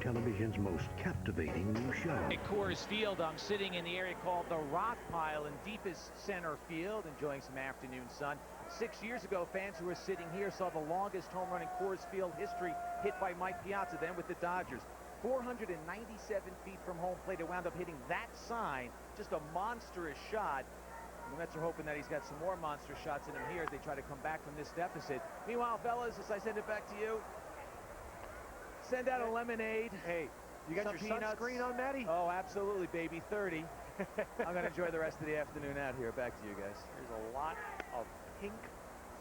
television's most captivating new show. At Coors Field, I'm sitting in the area called the Rock Pile in deepest center field, enjoying some afternoon sun. 6 years ago, fans who were sitting here saw the longest home run in Coors Field history hit by Mike Piazza, then with the Dodgers. 497 feet from home plate. It wound up hitting that sign. Just a monstrous shot. The Mets are hoping that he's got some more monster shots in him here as they try to come back from this deficit. Meanwhile, fellas, as I send it back to you, send out a lemonade. Hey, you got your sunscreen on, Matty? Oh, absolutely, baby. 30. I'm going to enjoy the rest of the afternoon out here. Back to you guys. There's a lot of pink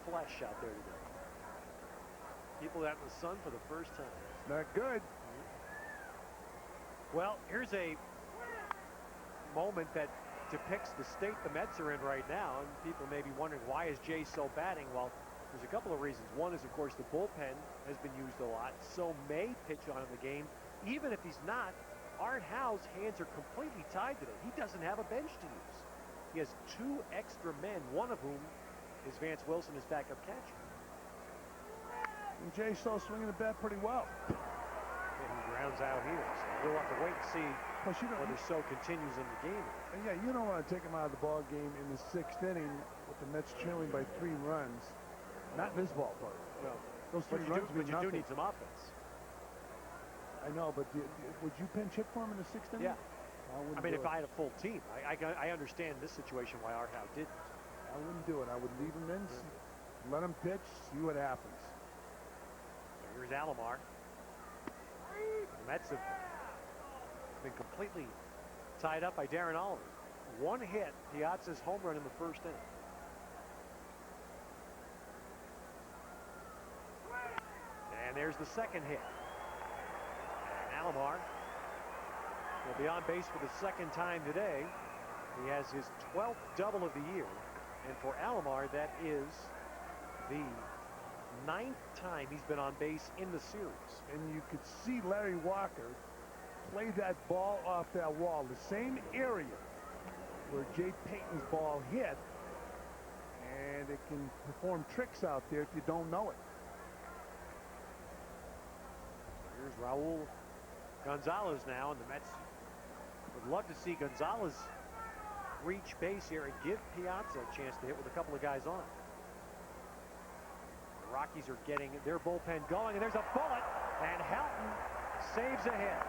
flesh out there today. People out in the sun for the first time. Not good. Well, here's a moment that depicts the state the Mets are in right now, and people may be wondering, why is Jay so batting? Well, there's a couple of reasons. One is, of course, the bullpen has been used a lot. So may pitch on in the game. Even if he's not, Art Howe's hands are completely tied today. He doesn't have a bench to use. He has 2 extra men, one of whom is Vance Wilson, his backup catcher. And Jay's still swinging the bat pretty well. And he grounds out here. So we'll have to wait and see whether so continues in the game. Yeah, you don't want to take him out of the ball game in the 6th inning with the Mets trailing by 3 runs. Not in this ballpark. Well, those 3 runs but you do need some offense. I know, but would you pinch hit for him in the 6th inning? Yeah. I mean, if I had a full team, I understand this situation why Art Howe didn't. I wouldn't do it. I would leave him in, let him pitch, see what happens. So here's Alomar. The Mets have been completely tied up by Darren Oliver. 1 hit, Piazza's home run in the 1st inning. And there's the 2nd hit. And Alomar will be on base for the 2nd time today. He has his 12th double of the year. And for Alomar, that is the 9th time he's been on base in the series. And you could see Larry Walker play that ball off that wall, the same area where Jay Payton's ball hit, and it can perform tricks out there if you don't know it. Here's Raul Gonzalez now, and the Mets would love to see Gonzalez reach base here and give Piazza a chance to hit with a couple of guys on. The Rockies are getting their bullpen going, and there's a bullet, and Helton saves a hit.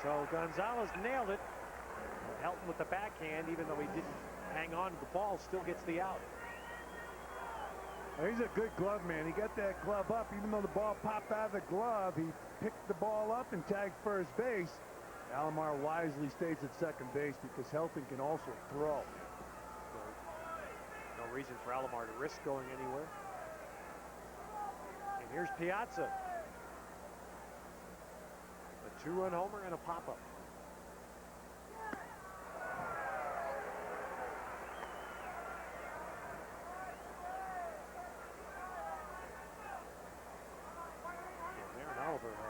So Gonzalez nailed it. Helton with the backhand, even though he didn't hang on to the ball, still gets the out. He's a good glove man. He got that glove up. Even though the ball popped out of the glove, he picked the ball up and tagged first base. Alomar wisely stays at second base because Helton can also throw. No reason for Alomar to risk going anywhere. And here's Piazza. A 2-run homer and a pop-up.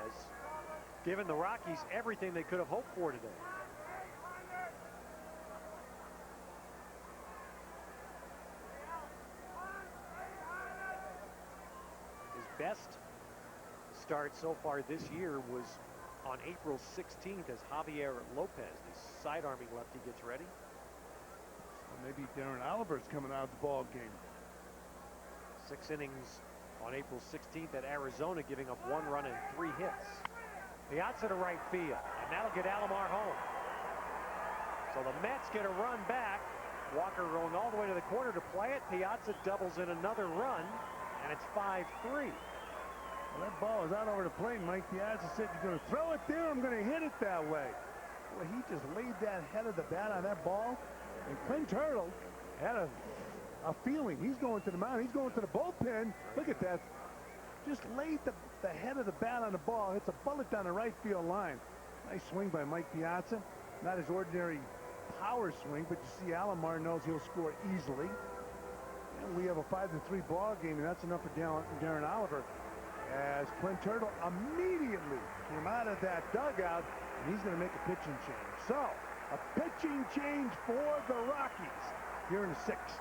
Has given the Rockies everything they could have hoped for today. His best start so far this year was on April 16th as Javier Lopez, the sidearming lefty, gets ready. So maybe Darren Oliver's coming out of the ball game. 6 innings on April 16th at Arizona, giving up 1 run and 3 hits. Piazza to right field, and that'll get Alomar home. So the Mets get a run back. Walker rolling all the way to the corner to play it. Piazza doubles in another run, and it's 5-3. Well, that ball is out over the plate. Mike Piazza said, "You're going to throw it there, I'm going to hit it that way." Well, he just laid that head of the bat on that ball, and Clint Turtle had a feeling. He's going to the mound. He's going to the bullpen. Look at that. Just laid the head of the bat on the ball. It's a bullet down the right field line. Nice swing by Mike Piazza. Not his ordinary power swing, but you see Alomar knows he'll score easily. And we have a 5-3 ball game, and that's enough for Darren Oliver. As Clint Turtle immediately came out of that dugout, and he's going to make a pitching change. So, a pitching change for the Rockies here in the 6th.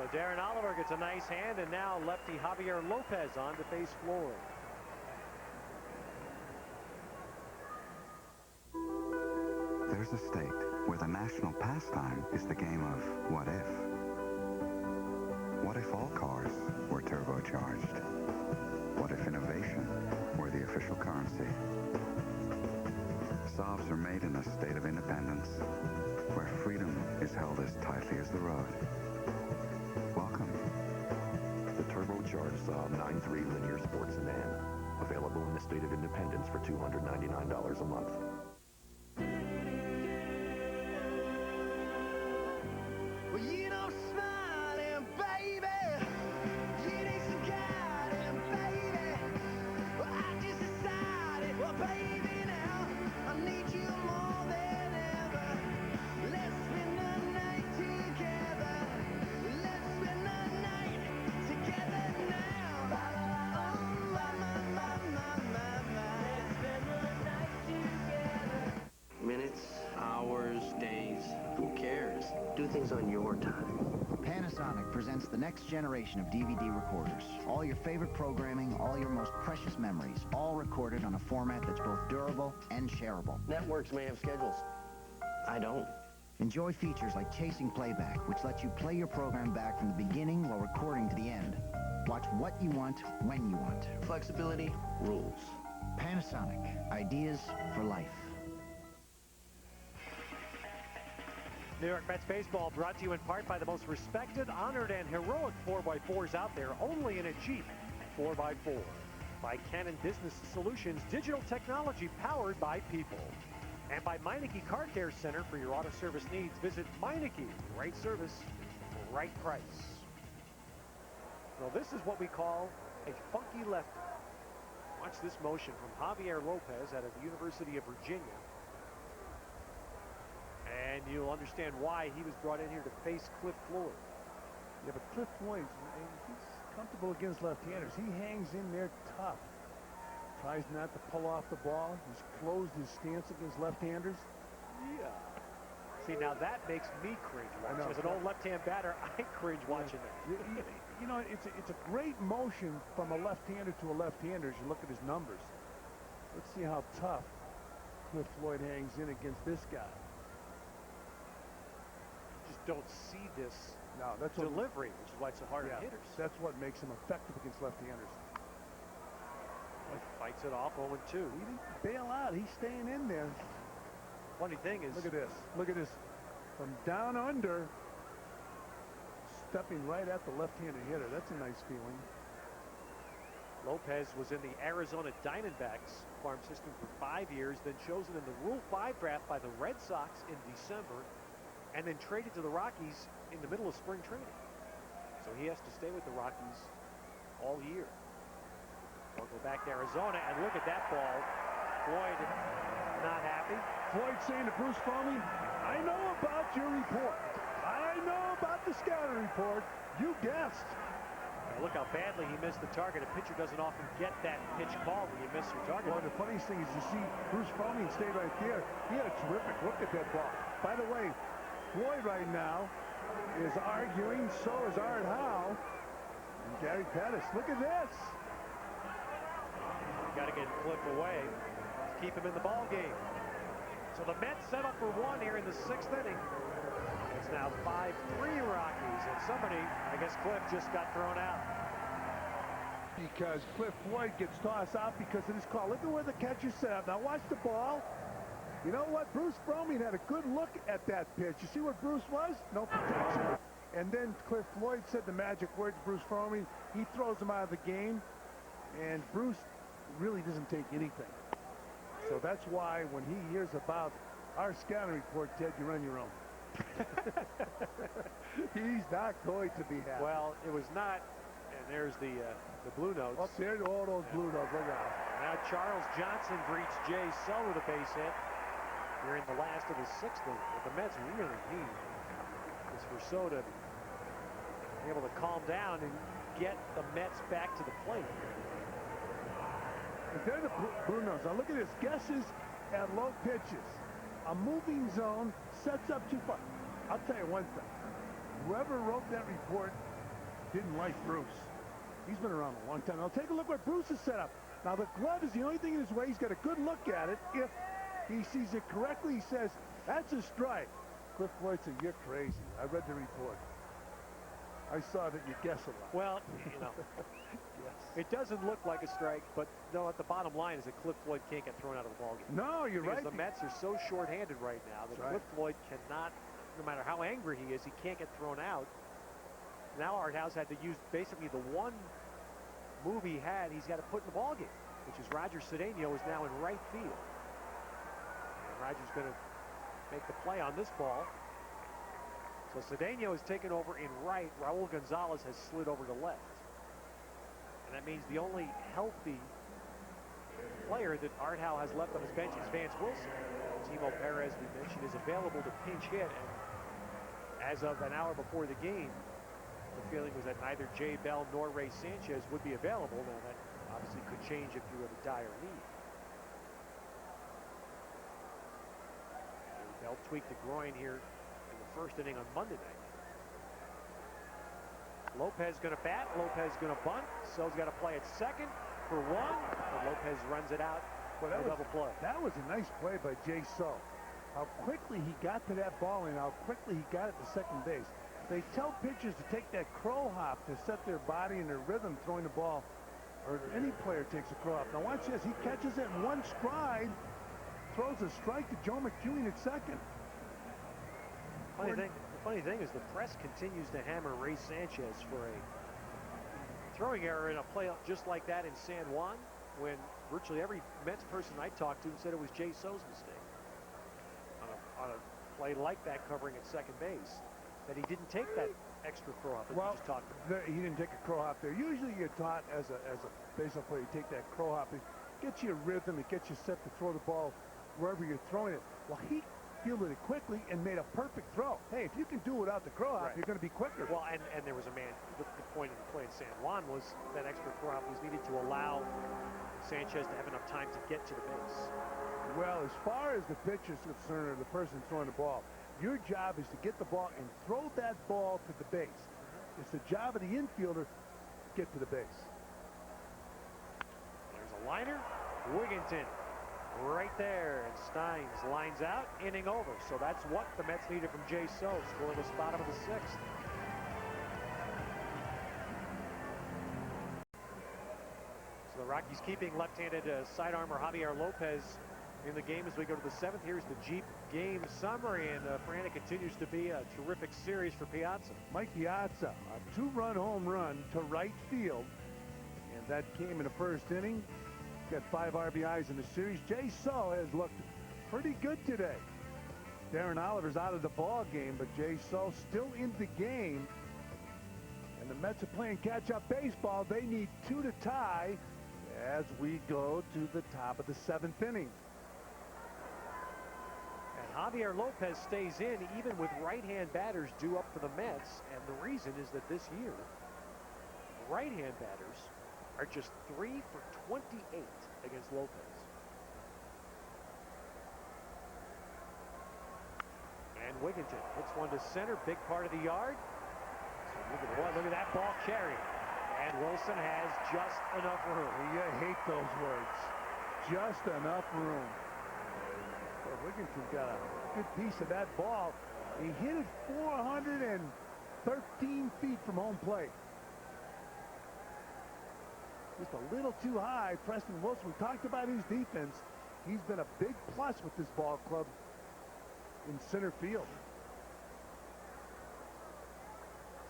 So Darren Oliver gets a nice hand, and now lefty Javier Lopez on to face Floyd. There's a state where the national pastime is the game of what if. What if all cars were turbocharged? What if innovation were the official currency? Saabs are made in a state of independence, where freedom is held as tightly as the road. Welcome. The turbocharged Saab 9.3 linear sports sedan. Available in the state of independence for $299 a month. Well, you know, smiling, baby. You need some guiding, baby. Well, I just decided, well, baby, now I need you more than ever. Let's spend the night together. Let's spend the night together now. Oh, my. Let's spend the night together. Minutes, hours, days, who cares? Do things on your time. Panasonic presents the next generation of DVD recorders. All your favorite programming, all your most precious memories, all recorded on a format that's both durable and shareable. Networks may have schedules. I don't. Enjoy features like chasing playback, which lets you play your program back from the beginning while recording to the end. Watch what you want, when you want. Flexibility rules. Panasonic. Ideas for life. New York Mets baseball brought to you in part by the most respected, honored, and heroic 4x4s out there, only in a Jeep 4x4. By Canon Business Solutions, digital technology powered by people. And by Meineke Car Care Center for your auto service needs. Visit Meineke. Right service, right price. Well, this is what we call a funky lefty. Watch this motion from Javier Lopez out of the University of Virginia. And you'll understand why he was brought in here to face Cliff Floyd. Yeah, but Cliff Floyd, he's comfortable against left-handers. He hangs in there tough. Tries not to pull off the ball. He's closed his stance against left-handers. Yeah. See, now that makes me cringe. As an old left-hand batter, I cringe watching that. You know, it's a great motion from a left-hander to a left-hander as you look at his numbers. Let's see how tough Cliff Floyd hangs in against this guy. Just don't see this that's delivery, which is why it's so hard on hitters. That's what makes him effective against left-handers. Fights it off 0-2. He didn't bail out. He's staying in there. Funny thing is, look at this. Look at this. From down under, stepping right at the left-handed hitter. That's a nice feeling. Lopez was in the Arizona Diamondbacks farm system for 5 years, then chosen in the Rule 5 draft by the Red Sox in December, and then traded to the Rockies in the middle of spring training. So he has to stay with the Rockies all year. We'll go back to Arizona, and look at that ball. Floyd not happy. Floyd saying to Bruce Foamy, I know about your report. I know about the scouting report. You guessed. Now look how badly he missed the target. A pitcher doesn't often get that pitch called when you miss your target. Well, the funniest thing is you see Bruce Foamy stay right there. He had a terrific look at that ball. By the way, Floyd right now is arguing, so is Art Howe and Gary Pettis. Look at this. Got to get Cliff away. Keep him in the ball game. So the Mets settle for one here in the 6th inning. It's now 5-3 Rockies, and somebody, I guess Cliff, just got thrown out. Because Cliff Floyd gets tossed out because of this call. Look at where the catcher set up. Now watch the ball. You know what? Bruce Foamy had a good look at that pitch. You see what Bruce was? No protection. And then Cliff Floyd said the magic words, Bruce Foamy. He throws him out of the game. And Bruce really doesn't take anything. So that's why when he hears about our scouting report, Ted, you run your own. He's not going to be happy. Well, it was not. And there's the blue notes. Up there, all those blue notes. Look out. Now Charles Johnson greets Jay Sell with a base hit. We're in the last of the 6th inning. What the Mets really need is for Soto to be able to calm down and get the Mets back to the plate. They're the blue notes. Now look at this. Guesses at low pitches. A moving zone sets up too far. I'll tell you one thing. Whoever wrote that report didn't like Bruce. He's been around a long time. Now take a look what Bruce has set up. Now the glove is the only thing in his way. He's got a good look at it. If he sees it correctly, he says, that's a strike. Cliff Floyd said, you're crazy. I read the report. I saw that you guess a lot. Well, you know, Yes. it doesn't look like a strike, but no, at the bottom line is that Cliff Floyd can't get thrown out of the ballgame. No, you're Because right. the Mets are so short-handed right now that That's right. Cliff Floyd cannot, no matter how angry he is, he can't get thrown out. Now Art House had to use basically the one move he had, he's got to put in the ballgame, which is Roger Cedeno is now in right field. And Roger's going to make the play on this ball. So Cedeno is taken over in right. Raul Gonzalez has slid over to left. And that means the only healthy player that Art Howe has left on his bench is Vance Wilson. Timo Perez, we mentioned, is available to pinch hit. And as of an hour before the game, the feeling was that neither Jay Bell nor Ray Sanchez would be available. Now that obviously could change if you were in dire need. Bell tweaked the groin here in the first inning on Monday night. Lopez going to bat. Lopez going to bunt. So's got to play at second for one. And Lopez runs it out for a double play. That was a nice play by Jay So. How quickly he got to that ball and how quickly he got it to second base. They tell pitchers to take that crow hop to set their body and their rhythm throwing the ball, or any player takes a crow hop. Now watch this. He catches it in one stride, throws a strike to Joe McEwing at second. The funny thing is the press continues to hammer Ray Sanchez for a throwing error in a play just like that in San Juan, when virtually every Mets person I talked to said it was Jay So's mistake on a play like that covering at second base. That he didn't take that extra crow hop that we just talked about. He didn't take a crow hop there. Usually you're taught as a baseball player, you take that crow hop. It gets you a rhythm. It gets you set to throw the ball wherever you're throwing it. Well, he fielded it quickly and made a perfect throw. Hey, if you can do it without the crow hop, you're going to be quicker. Well, and there was a man, the point of the play in San Juan was that extra crow hop was needed to allow Sanchez to have enough time to get to the base. Well, as far as the pitcher's concerned or the person throwing the ball, your job is to get the ball and throw that ball to the base. It's the job of the infielder to get to the base. There's a liner. Wigginton right there. And Steins lines out. Inning over. So that's what the Mets needed from Jay So. Scoreless bottom of the sixth. So the Rockies keeping left-handed sidearmer Javier Lopez in the game as we go to the seventh. Here's the Jeep game summary, and Fran, it continues to be a terrific series for Piazza. Mike Piazza, a two-run home run to right field, and that came in the first inning. Got 5 RBIs in the series. Jay So has looked pretty good today. Darren Oliver's out of the ball game, but Jay So still in the game. And the Mets are playing catch-up baseball. They need 2 to tie as we go to the top of the 7th inning. And Javier Lopez stays in even with right-hand batters due up for the Mets. And the reason is that this year, right-hand batters are just 3 for 28 against Lopez. And Wigginton hits one to center, big part of the yard. So look at that ball carry. And Wilson has just enough room. You hate those words. Just enough room. Well, Wigginton got a good piece of that ball. He hit it 413 feet from home plate. Just a little too high. Preston Wilson, we talked about his defense. He's been a big plus with this ball club in center field.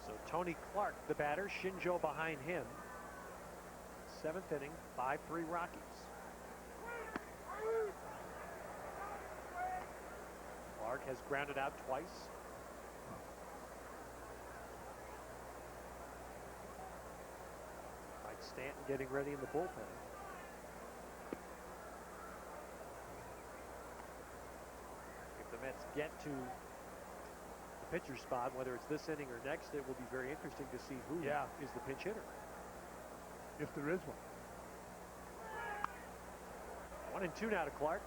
So Tony Clark, the batter, Shinjo behind him. 7th inning, 5-3 Rockies. Clark has grounded out twice. Mike Stanton getting ready in the bullpen. If the Mets get to the pitcher spot, whether it's this inning or next, it will be very interesting to see who is the pinch hitter. If there is one. 1-2 now to Clark.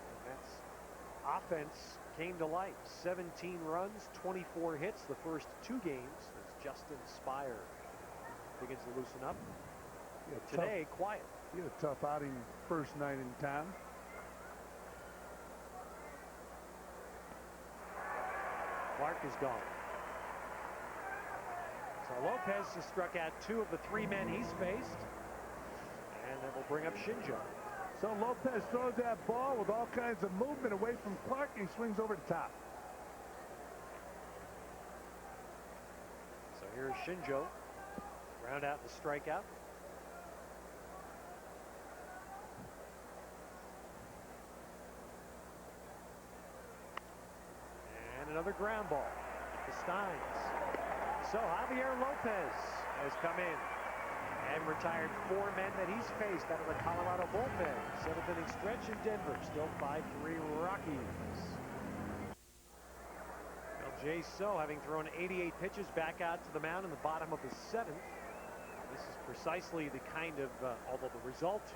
The Mets offense came to life. 17 runs, 24 hits the first 2 games as Justin Spire begins to loosen up. Yeah, today, quiet. He had a tough outing first night in town. Clark is gone. So Lopez has struck out 2 of the 3 men he's faced. And that will bring up Shinjo. So Lopez throws that ball with all kinds of movement away from Clark, and he swings over the top. So here's Shinjo. Round out the strikeout. And another ground ball to Steins. So Javier Lopez has come in and retired 4 men that he's faced out of the Colorado bullpen. 7th inning stretch in Denver. Still 5-3 Rockies. Well, Jay So, having thrown 88 pitches, back out to the mound in the bottom of the 7th. This is precisely the kind of, although the result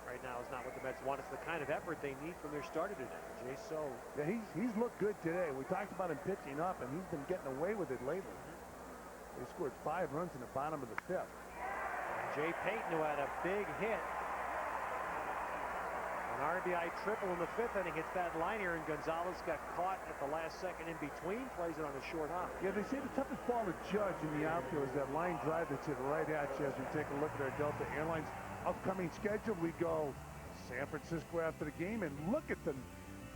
right now is not what the Mets want, it's the kind of effort they need from their starter today. Jay So. Yeah, he's looked good today. We talked about him pitching up, and he's been getting away with it lately. They scored 5 runs in the bottom of the 5th. Jay Payton, who had a big hit, an RBI triple in the 5th inning, hits that line here, and Gonzalez got caught at the last second in between, plays it on a short hop. Yeah, they say the toughest ball to judge in the outfield is that line drive that's hit right at you. As we take a look at our Delta Airlines upcoming schedule, we go San Francisco after the game, and look at them.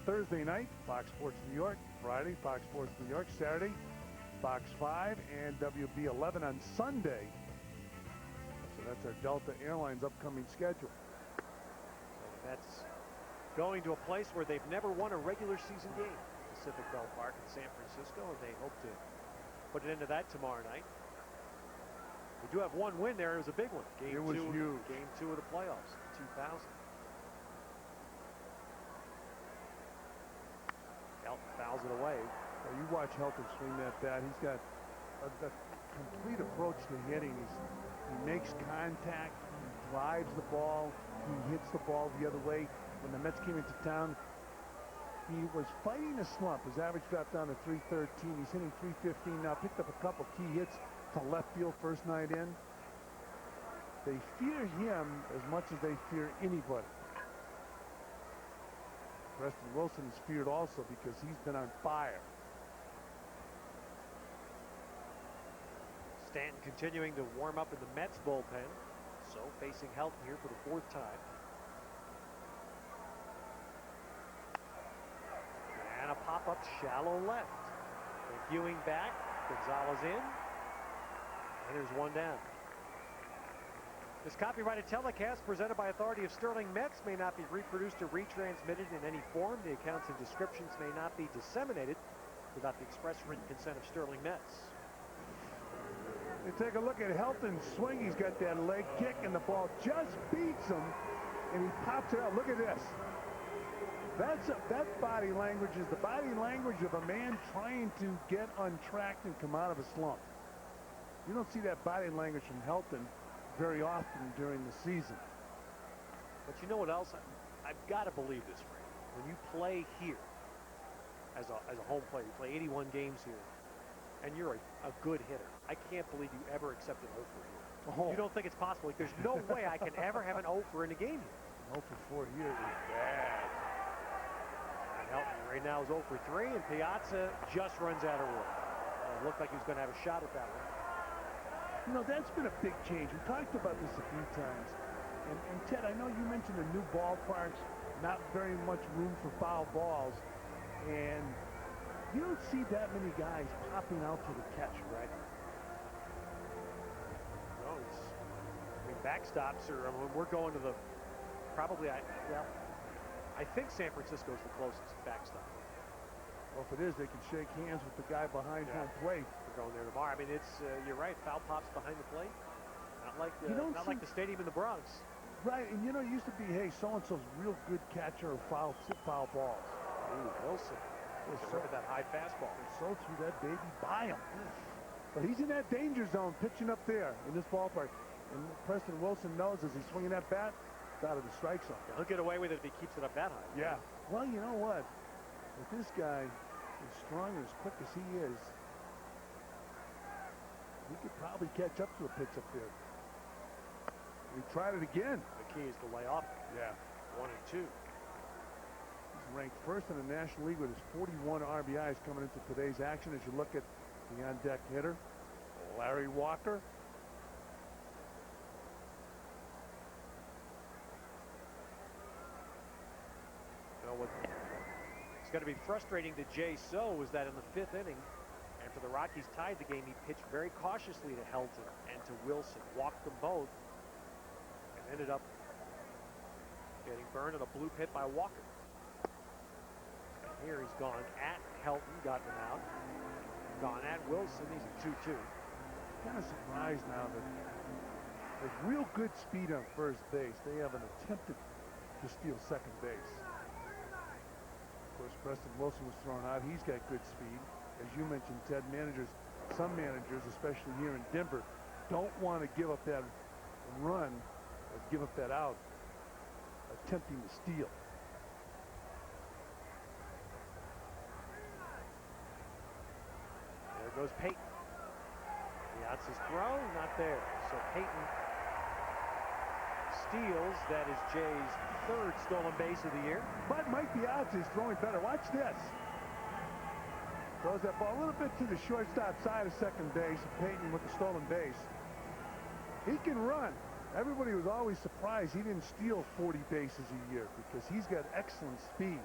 Thursday night, Fox Sports New York. Friday, Fox Sports New York. Saturday, Fox 5 and WB 11 on Sunday. So that's our Delta Airlines upcoming schedule. So that's going to a place where they've never won a regular season game. Pacific Bell Park in San Francisco, and they hope to put it into that tomorrow night. We do have 1 win there. It was a big one. It was huge. Game 2 of the playoffs in 2000. Helton fouls it away. Well, you watch Helton swing that bat. He's got a complete approach to hitting. He makes contact. He drives the ball. He hits the ball the other way. When the Mets came into town, he was fighting a slump. His average dropped down to 313. He's hitting 315 now. Picked up a couple key hits to left field first night in. They fear him as much as they fear anybody. Preston Wilson is feared also because he's been on fire. Stanton continuing to warm up in the Mets bullpen. So facing Helton here for the 4th time. And a pop-up shallow left. Ewing back. Gonzalez in. And there's 1 down. This copyrighted telecast presented by authority of Sterling Mets may not be reproduced or retransmitted in any form. The accounts and descriptions may not be disseminated without the express written consent of Sterling Mets. You take a look at Helton's swing. He's got that leg kick, and the ball just beats him, and he pops it out. Look at this. That body language is the body language of a man trying to get untracked and come out of a slump. You don't see that body language from Helton very often during the season. But you know what else? I've got to believe this, Frank. When you play here as a home player, you play 81 games here, and you're a good hitter. I can't believe you ever accepted 0 for here. Oh. You don't think it's possible? There's no way I can ever have an 0 for in a game here. 0 for 4 here is bad. And Helton right now is 0 for 3, and Piazza just runs out of room. It looked like he was going to have a shot at that one. You know, that's been a big change. We talked about this a few times. And Ted, I know you mentioned the new ballparks, not very much room for foul balls. And you don't see that many guys popping out to the catch, right? No, backstops are, I mean, we're going to the, probably, I think San Francisco is the closest backstop. Well, if it is, they can shake hands with the guy behind home plate. We're going there tomorrow. I mean, it's you're right. Foul pops behind the plate. Not like like the stadium in the Bronx. Right, and you know, it used to be, hey, so-and-so's real good catcher of foul balls. Ooh, Wilson. Look at that high fastball. So threw that baby by him. But he's in that danger zone, pitching up there in this ballpark. And Preston Wilson knows as he's swinging that bat, it's out of the strike zone. He'll get away with it if he keeps it up that high. Yeah. Well, you know what? With this guy, as strong and as quick as he is, he could probably catch up to a pitch up there. He tried it again. The key is to lay off. Yeah. 1 and 2. He's ranked first in the National League with his 41 RBIs coming into today's action. As you look at the on-deck hitter, Larry Walker. You know what? It's going to be frustrating to Jay So is that in the 5th inning, after the Rockies tied the game, he pitched very cautiously to Helton and to Wilson, walked them both, and ended up getting burned in a bloop hit by Walker. And here he's gone at Helton, gotten him out. Gone at Wilson, he's a 2-2. Kind of surprised now that with real good speed on first base, they haven't attempted to steal second base. Of course, Preston Wilson was thrown out. He's got good speed. As you mentioned, Ted, some managers, especially here in Denver, don't want to give up that run or give up that out attempting to steal. There goes Peyton. That's his throw, not there. So Peyton steals. That is Jay's 3rd stolen base of the year. But Mike Piazza is throwing better. Watch this. Throws that ball a little bit to the shortstop side of second base. Peyton with the stolen base. He can run. Everybody was always surprised he didn't steal 40 bases a year because he's got excellent speed.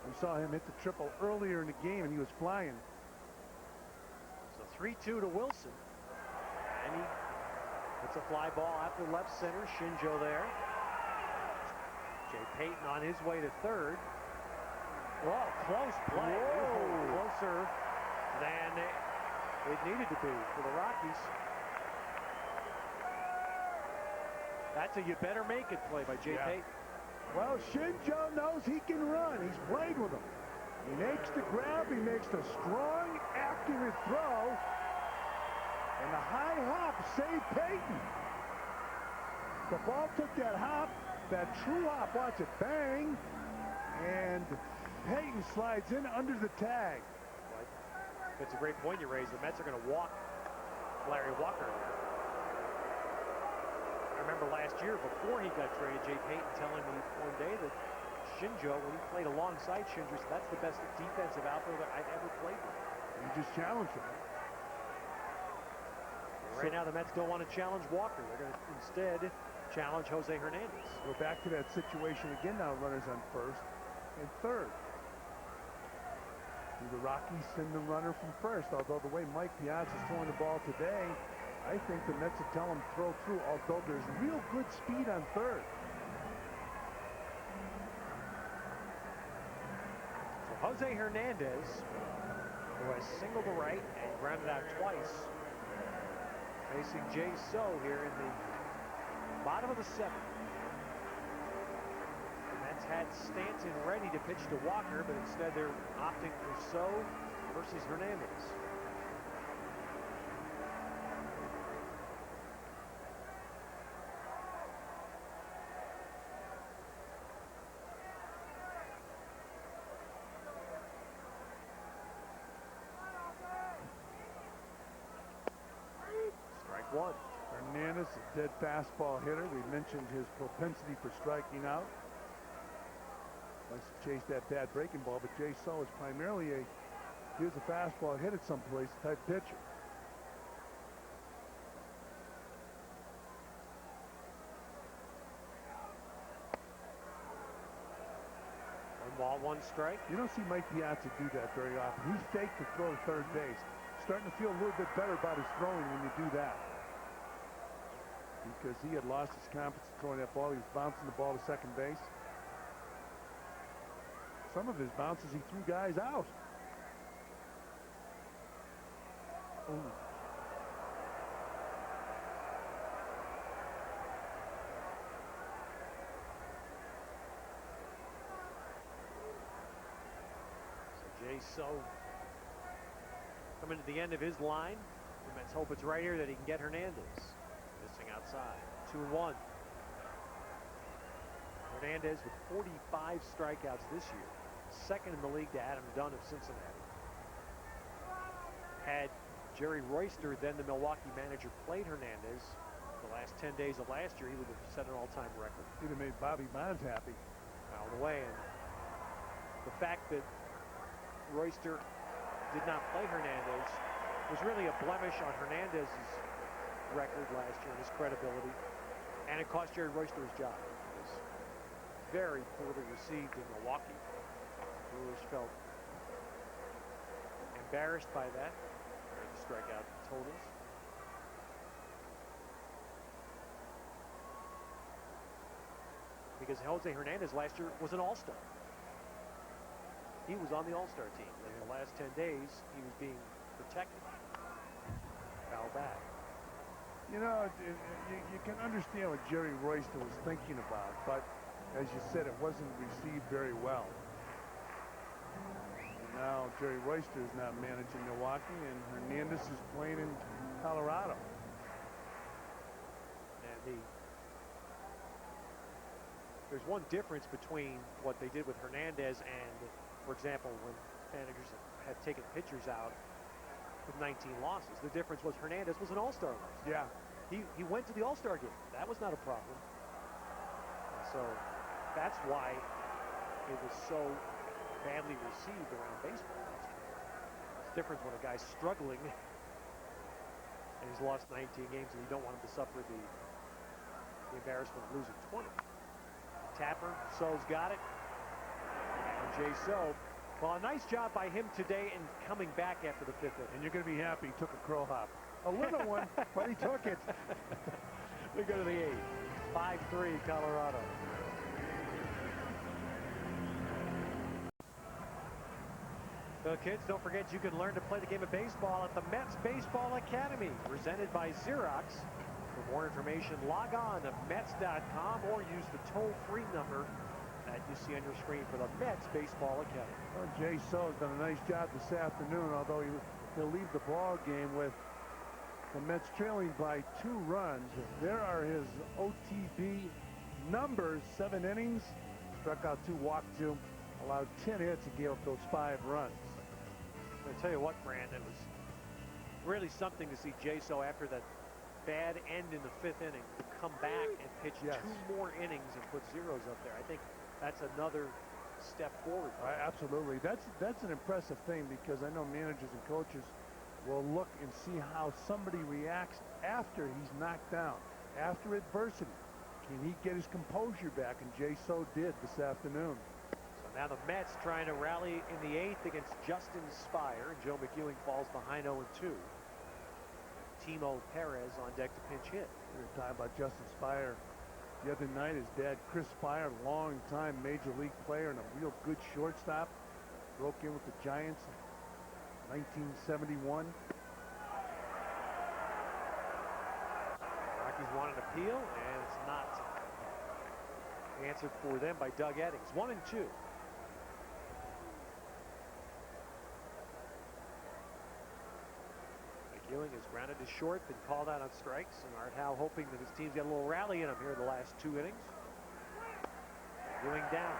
We saw him hit the triple earlier in the game and he was flying. So 3-2 to Wilson. And he puts a fly ball after left center. Shinjo there. Jay Peyton on his way to 3rd. Whoa, close play. Whoa. Closer than it needed to be for the Rockies. That's a you better make it play by Jay Payton. Well, Shinjo knows he can run. He's played with him. He makes the grab. He makes the strong, accurate throw. And the high hop saved Payton. The ball took that hop, that true hop. Watch it. Bang. And Payton slides in under the tag. That's a great point you raised. The Mets are going to walk Larry Walker. I remember last year before he got traded, Jay Payton telling me one day that Shinjo, when he played alongside Shinjo, said that's the best defensive outfielder I've ever played with. You just challenged him. Right now, the Mets don't want to challenge Walker. They're going to instead challenge Jose Hernandez. We're back to that situation again now. Runners on 1st and 3rd. Do the Rockies send the runner from 1st? Although the way Mike Piazza is throwing the ball today, I think the Mets will tell him to throw through, although there's real good speed on 3rd. So Jose Hernandez, who has singled to right and grounded out twice, facing Jay So here in the bottom of the 7th. The Mets had Stanton ready to pitch to Walker, but instead they're opting for So versus Hernandez. Strike 1. Hernandez, a dead fastball hitter. We mentioned his propensity for striking out. Likes to chase that bad breaking ball, but Jay So is primarily here's a fastball, hit it someplace type pitcher. One ball, one strike. You don't see Mike Piazza do that very often. He's faked to throw to 3rd base. Starting to feel a little bit better about his throwing when you do that. Because he had lost his confidence throwing that ball. He was bouncing the ball to 2nd base. Some of his bounces, he threw guys out. Ooh. So Jay So coming to the end of his line. The Mets hope it's right here that he can get Hernandez. Missing outside. 2-1. Hernandez with 45 strikeouts this year. second in the league to Adam Dunn of Cincinnati. Had Jerry Royster, then the Milwaukee manager, played Hernandez the last 10 days of last year, he would have set an all-time record. He'd have made Bobby Bonds happy. All the way. And the fact that Royster did not play Hernandez was really a blemish on Hernandez's record last year and his credibility. And it cost Jerry Royster his job. It was very poorly received in Milwaukee. Brewers felt embarrassed by that. The strikeout totals. Because Jose Hernandez last year was an all-star. He was on the all-star team. In the last 10 days, he was being protected. Foul back. You know, you can understand what Jerry Royster was thinking about, but as you said, it wasn't received very well. And now Jerry Royster is not managing Milwaukee, and Hernandez is playing in Colorado. And there's one difference between what they did with Hernandez and, for example, when managers had taken pitchers out with 19 losses. The difference was Hernandez was an all-star last year. Yeah. He went to the all-star game. That was not a problem. And so that's why it was so badly received around baseball last year. It's different when a guy's struggling and he's lost 19 games and you don't want him to suffer the embarrassment of losing 20. Tapper, So's got it. And Jay So, well, a nice job by him today in coming back after the 5th inning. And you're going to be happy he took a crow hop. A little one, but he took it. We go to the 8th. 5-3 Colorado. So kids, don't forget you can learn to play the game of baseball at the Mets Baseball Academy, presented by Xerox. For more information, log on to Mets.com or use the toll-free number that you see on your screen for the Mets Baseball Academy. Well, Jay So's done a nice job this afternoon, although he'll leave the ball game with the Mets trailing by 2 runs. There are his OTB numbers: 7 innings, struck out 2, walked 2, allowed 10 hits, and gave up those 5 runs. I'll tell you what, Brand, it was really something to see Jay So after that bad end in the 5th inning to come back and pitch 2 more innings and put zeros up there. I think that's another step forward. Absolutely. That's an impressive thing, because I know managers and coaches will look and see how somebody reacts after he's knocked down, after adversity. Can he get his composure back? And Jay So did this afternoon. So now the Mets trying to rally in the 8th against Justin Spire, and Joe McEwing falls behind 0-2. Timo Perez on deck to pinch hit. We were talking about Justin Spire the other night. His dad, Chris Spire, long-time major league player and a real good shortstop, broke in with the Giants in 1971. Rockies want an appeal, and it's not answered for them by Doug Eddings. 1-2. McEwing is grounded to short, been called out on strikes, and Art Howe hoping that his team's got a little rally in him here in the last 2 innings. McEwing down.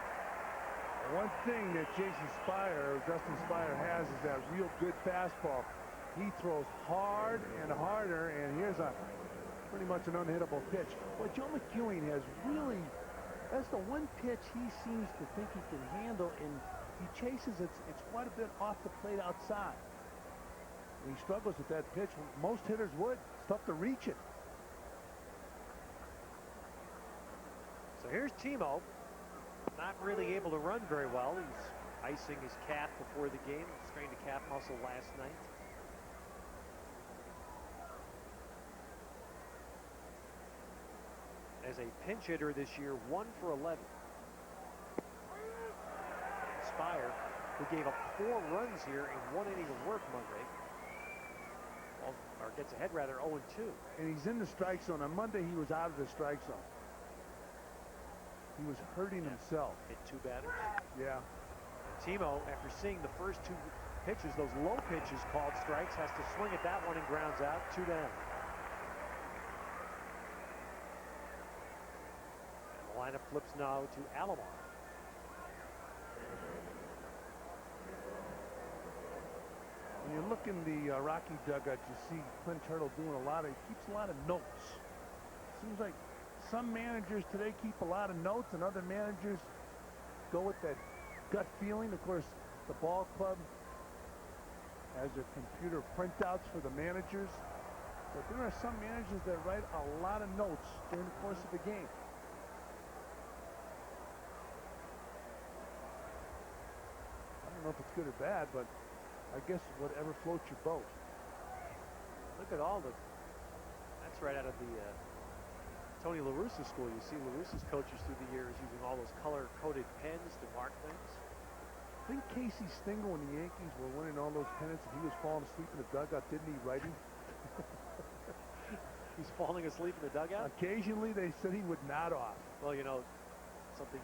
One thing that Justin Spire has is that real good fastball. He throws hard and harder, and here's a pretty much an unhittable pitch. Well, Joe McEwing has really, that's the one pitch he seems to think he can handle, and he chases it. It's quite a bit off the plate outside. He struggles with that pitch. Most hitters would. It's tough to reach it. So here's Timo. Not really able to run very well. He's icing his calf before the game. Strained a calf muscle last night. As a pinch hitter this year, 1 for 11. Spire, who gave up 4 runs here in 1 inning of work Monday. Or gets ahead rather, 0-2. And he's in the strike zone. On Monday, he was out of the strike zone. He was hurting himself. Hit 2 batters. Yeah. And Timo, after seeing the first 2 pitches, those low pitches called strikes, has to swing at that one and grounds out. 2 down. And the lineup flips now to Alomar. you look in the Rocky dugout, you see Clint Turtle doing he keeps a lot of notes. Seems like some managers today keep a lot of notes and other managers go with that gut feeling. Of course, the ball club has their computer printouts for the managers. But there are some managers that write a lot of notes during the course of the game. I don't know if it's good or bad, but I guess whatever floats your boat. Look at all that's right out of the Tony La Russa school. You see La Russa's coaches through the years using all those color-coded pens to mark things. I think Casey Stengel, when the Yankees were winning all those pennants, if he was falling asleep in the dugout, didn't he write him? He's falling asleep in the dugout? Occasionally, they said he would nod off. Well, you know, something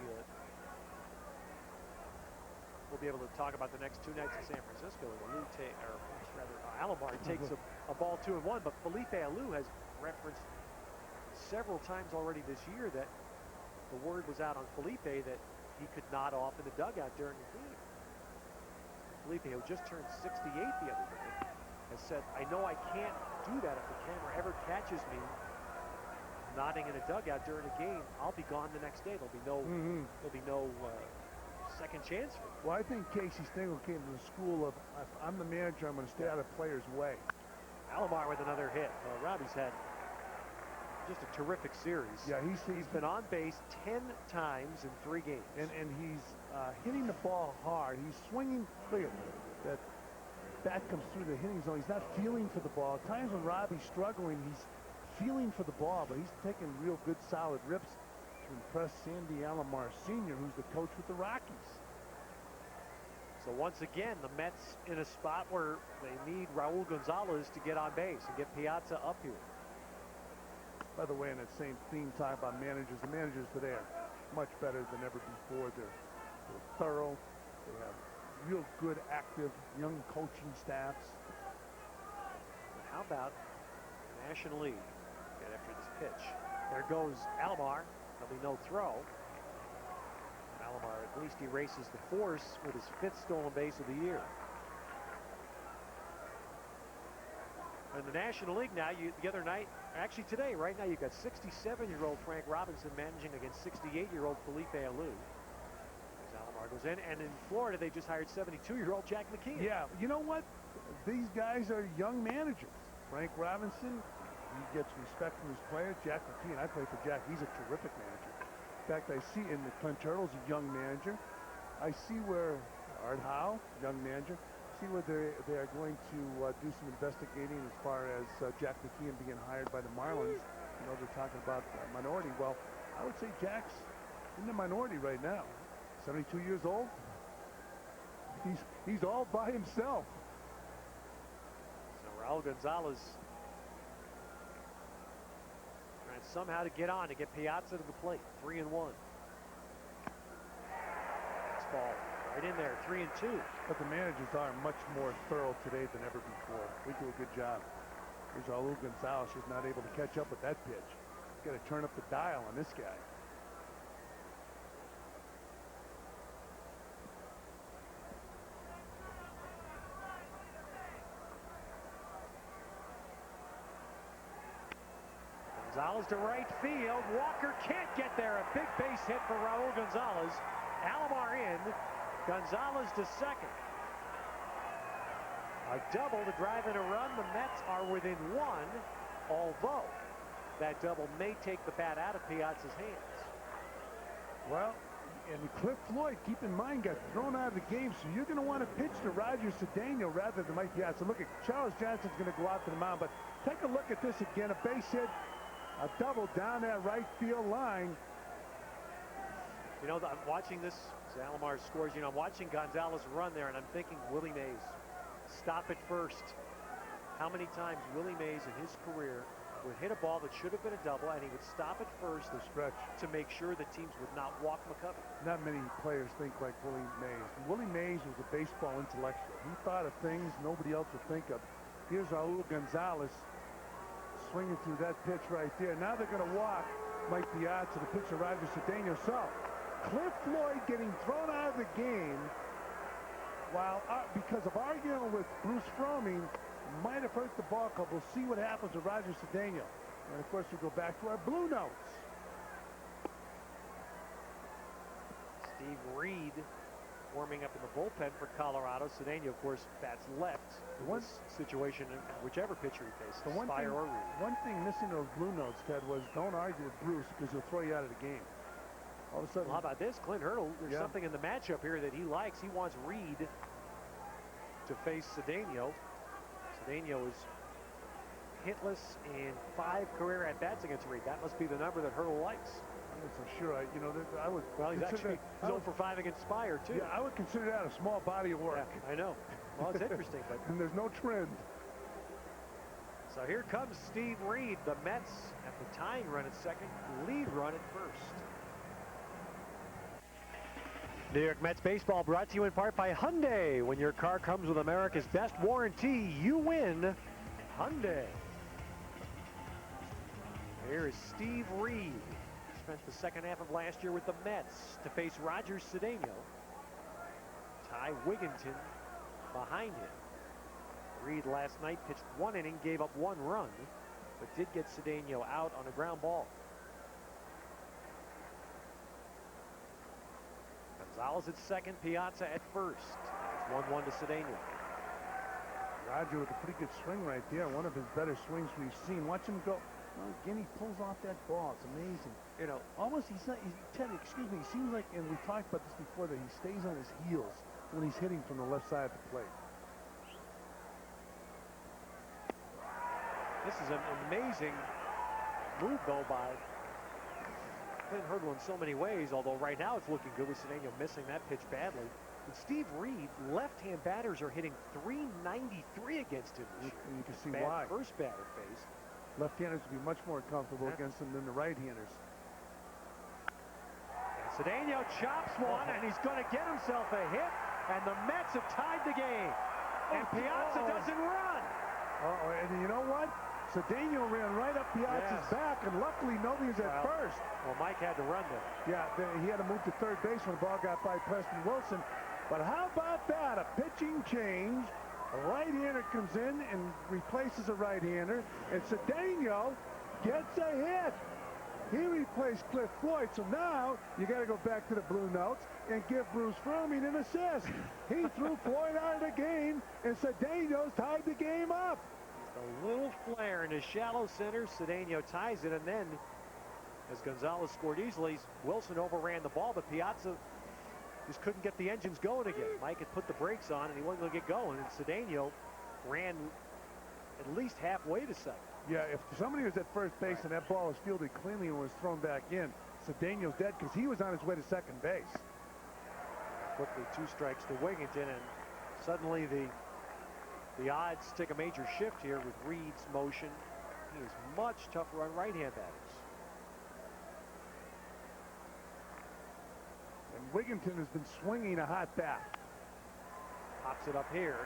we'll be able to talk about the next 2 nights in San Francisco. Alomar takes a ball 2-1, but Felipe Alou has referenced several times already this year that the word was out on Felipe that he could nod off in the dugout during the game. Felipe, who just turned 68 the other day, has said, I know I can't do that if the camera ever catches me nodding in a dugout during a game. I'll be gone the next day. There'll be no second chance for me. Well, I think Casey Stengel came to the school of, if I'm the manager, I'm going to stay out of players' way. Alomar with another hit. Robbie's had just a terrific series. Yeah, he's been on base 10 times in 3 games. And he's hitting the ball hard. He's swinging clear. That bat comes through the hitting zone. He's not feeling for the ball. At times when Robbie's struggling, he's feeling for the ball, but he's taking real good solid rips to impress Sandy Alomar Sr., who's the coach with the Rockies. So once again, the Mets in a spot where they need Raul Gonzalez to get on base and get Piazza up here. By the way, in that same theme, talk about managers. The managers today are much better than ever before. They're thorough. They have real good, active, young coaching staffs. And how about the National League? Get after this pitch. There goes Alomar. There'll be no throw. Alomar at least erases the force with his 5th stolen base of the year. In the National League now, the other night, actually today, right now, you've got 67-year-old Frank Robinson managing against 68-year-old Felipe Alou. As Alomar goes in, and in Florida, they just hired 72-year-old Jack McKeon. Yeah, you know what? These guys are young managers. Frank Robinson, he gets respect from his players. Jack McKeon, I play for Jack. He's a terrific manager. In fact, I see in the Clint Turtle's a young manager. I see where Art Howe, young manager, see where they are going to do some investigating as far as Jack McKeon being hired by the Marlins. You know, they're talking about minority. Well, I would say Jack's in the minority right now. 72 years old. He's all by himself. So Raul Gonzalez trying somehow to get on to get Piazza to the plate. 3-1. Next ball right in there. 3-2. But the managers are much more thorough today than ever before. We do a good job. Here's Raul Gonzalez, just not able to catch up with that pitch. Got to turn up the dial on this guy. Gonzalez to right field. Walker can't get there. A big base hit for Raul Gonzalez. Alomar in. Gonzalez to second. A double to drive in a run. The Mets are within 1, although that double may take the bat out of Piazza's hands. Well, and Cliff Floyd, keep in mind, got thrown out of the game, so you're going to want to pitch to Roger Cedeno rather than Mike Piazza. Look at Charles Johnson's going to go out to the mound, but take a look at this again. A base hit, a double down that right field line. You know, I'm watching this as Alomar scores. You know, I'm watching Gonzalez run there, and I'm thinking Willie Mays, stop it first. How many times Willie Mays in his career would hit a ball that should have been a double, and he would stop it first the stretch to make sure that teams would not walk McCovey. Not many players think like Willie Mays. Willie Mays was a baseball intellectual. He thought of things nobody else would think of. Here's Raul Gonzalez swinging through that pitch right there. Now they're going to walk Mike Piazza to pitch to Roger Cedeno. So Cliff Floyd getting thrown out of the game while because of arguing with Bruce Fromming, might have hurt the ball club. We'll see what happens with Roger Cedeno. And of course, we go back to our blue notes. Steve Reed warming up in the bullpen for Colorado. Cedeno, of course, bats left in this situation, whichever pitcher he faces, Spire or Reed. One thing missing those blue notes, Ted, was don't argue with Bruce because he'll throw you out of the game. All of a sudden, well, how about this? Clint Hurdle, there's something in the matchup here that he likes. He wants Reed to face Cedeno. Cedeno is hitless in 5 career at-bats against Reed. That must be the number that Hurdle likes. I'm not so sure. I would. Well, he's 0 for 5 against Spire, too. Yeah, I would consider that a small body of work. Yeah, I know. Well, it's interesting, but and there's no trend. So here comes Steve Reed. The Mets have the tying run at second, lead run at first. New York Mets baseball brought to you in part by Hyundai. When your car comes with America's best warranty, you win Hyundai. Here is Steve Reed. Spent the second half of last year with the Mets to face Roger Cedeno. Ty Wigginton behind him. Reed last night pitched 1 inning, gave up 1 run, but did get Cedeno out on a ground ball. Gonzalez at second, Piazza at first. It's 1-1 to Cedeno. Roger with a pretty good swing right there. One of his better swings we've seen. Watch him go. Well, again, he pulls off that ball. It's amazing. You know, almost Ted, excuse me, he seems like, and we talked about this before, that he stays on his heels when he's hitting from the left side of the plate. This is an amazing move, though, by Clint Hurdle in so many ways, although right now it's looking good with Cedeno missing that pitch badly. And Steve Reed, left-hand batters are hitting .393 against him. And you can see why. First batter face. Left-handers would be much more comfortable against him than the right-handers. And Cedeno chops one, and he's going to get himself a hit, and the Mets have tied the game. And Piazza doesn't run. And you know what? Cedeno ran right up Piazza's back, and luckily nobody was at first. Well, Mike had to run there. Yeah, he had to move to third base when the ball got by Preston Wilson. But how about that? A pitching change. A right-hander comes in and replaces a right-hander, and Cedeno gets a hit. He replaced Cliff Floyd, so now you got to go back to the blue notes and give Bruce Fromming an assist. He threw Floyd out of the game, and Cedeno's tied the game up. A little flare in his shallow center. Cedeno ties it, and then as Gonzalez scored easily, Wilson overran the ball, but Piazza just couldn't get the engines going again. Mike had put the brakes on, and he wasn't going to get going, and Cedeno ran at least halfway to second. Yeah, if somebody was at first base and that ball was fielded cleanly and was thrown back in, Cedeno's dead because he was on his way to second base. Quickly 2 strikes to Wigginton, and suddenly the odds take a major shift here with Reed's motion. He is much tougher on right-hand batters. And Wigginton has been swinging a hot bat. Pops it up here,